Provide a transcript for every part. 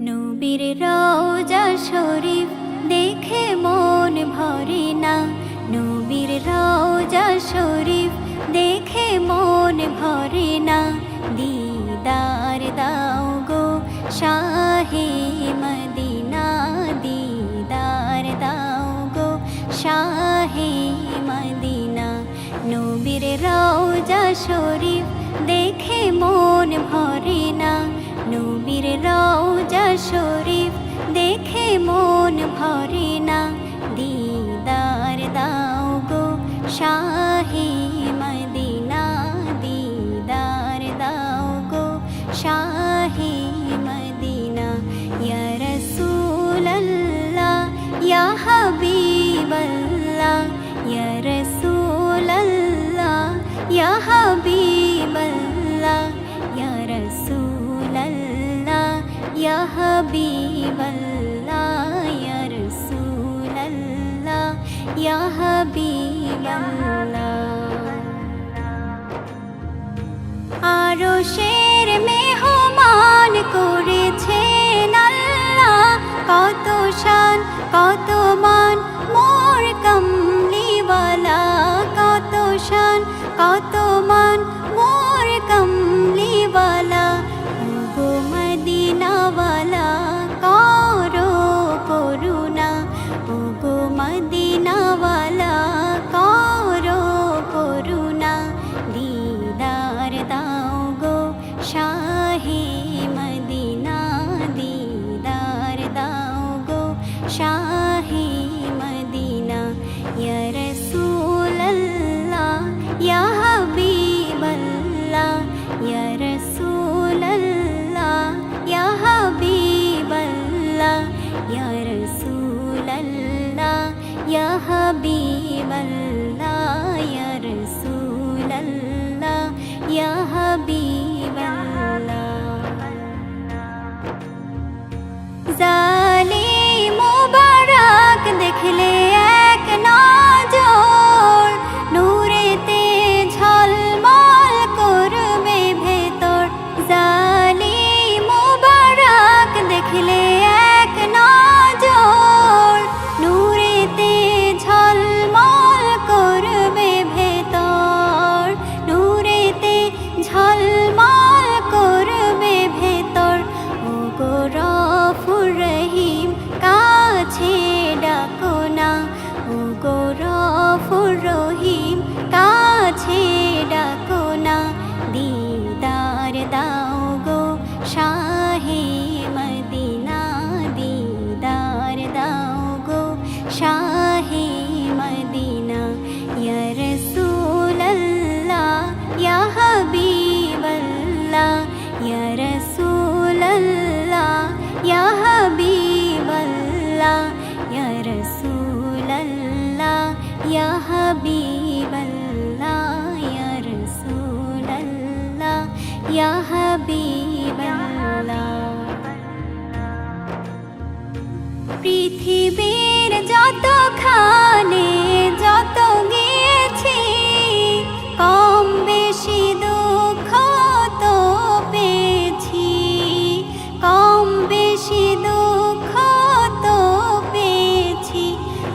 নবীর রওজা শরীফ দেখে মন ভরে না। নবীর রওজা শরীফ দেখে মন ভরে না। দিদার দাও গো শাহে মদিনা, দিদার দাও গো শাহে মদিনা। নবীর রওজা শরীফ দেখে মন ভরে না। নবীর রওজা শরীফ দেখে মন ভরে না। দিদার দাও গো শাহে মদিনা, দিদার দাও গো শাহে মদিনা। ইয়া রাসূলাল্লাহ ইয়া হাবিবাল্লাহ, ইয়া রাসূলাল্লাহ ইয়া হাবিবাল্লাহ, ইয়া রাসূলাল্লাহ ইয়া হাবিবাল্লাহ, ইয়া রাসূলাল্লাহ ইয়া হাবিবাল্লাহ। আরশের মেহমান করেছেন আল্লাহ, কত শান কত মান মোর কমলিওয়ালা, কত শান কত মান মোর কমলিওয়ালা। গো মদিনাওয়ালা করো করুণা, ও গো মদিনাওয়ালা করো করুণা। দিদার দাও গো শাহে মদিনা, দিদার দাও গো শাহে মদিনা। ইয়া রাসূলাল্লাহ ইয়া হাবিবাল্লাহ, ইয়া রাসূলাল্লাহ ইয়া হাবিবাল্লাহ, ইয়া রাসূলাল্লাহ ইয়া হাবিবাল্লাহ, ইয়া রাসূলাল্লাহ ইয়া হাবিবাল্লাহ। জালিম মুবারক দেখলে এক নজর, নূরেতে ঝলমল করবে ভেতর। জালিম মুবারক দেখলে এক নজর, নূরেতে ঝলমল করবে ভেতর, নূরেতে ঝলমল করবে ভেতর। ও গো গফুর রহিম কাছে ডাকো না, ও গো গফুর রহিম কাছে ডাকো না। দিদার দাও গো শাহে মদিনা, দিদার দাও গো শাহে মদিনা। ইয়া রাসূলাল্লাহ ইয়া হাবিবাল্লাহ, ইয়া রাসূলাল্লাহ ইয়া হাবিবাল্লাহ, ইয়া রাসূলাল্লাহ ইয়া হাবিবাল্লাহ, ইয়া রাসূলাল্লাহ ইয়া হাবিবাল্লাহ। পৃথিবীর যতখানে যত গিয়েছি, কম বেশি দুঃখ তো পেয়েছি, কম বেশি দুঃখ তো পেয়েছি।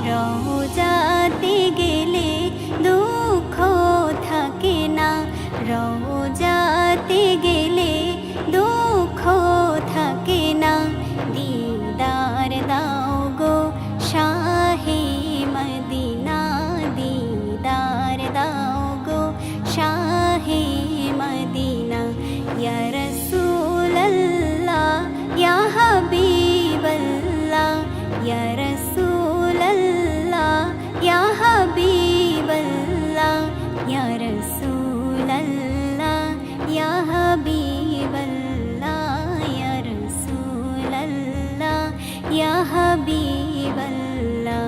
রওজাতে গেলে দুঃখ থাকে না, রওজাতে গেলে দুঃখ থাকে না। দিদার দাও গো শাহে মদিনা, দিদার দাও গো শাহে মদিনা। ইয়া রাসূলাল্লাহ ইয়া হাবিবাল্লাহ, ইয়া রাসূলাল্লাহ ইয়া হাবিবাল্লাহ, ইয়া রাসূলাল্লাহ ইয়া হাবিবাল্লাহ, ইয়া রাসূলাল্লাহ ইয়া হাবিবাল্লাহ।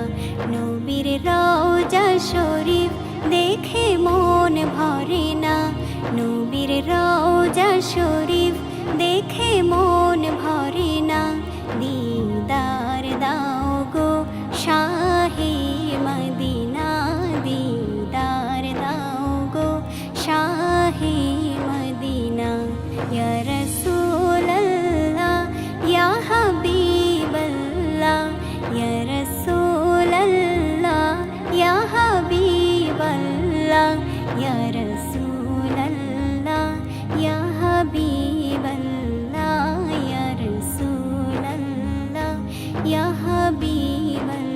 নবীর রওজা শরীফ দেখে মন ভরে না। নবীর রওজা শরীফ দেখে মন ভরে না। দিদার দাও গো শাহে মদিনা, দিদার দাও গো শাহে মদিনা। ইয়া রাসূলাল্লাহ ইয়া হাবিবাল্লাহ, ইয়া হাবিবাল্লাহ।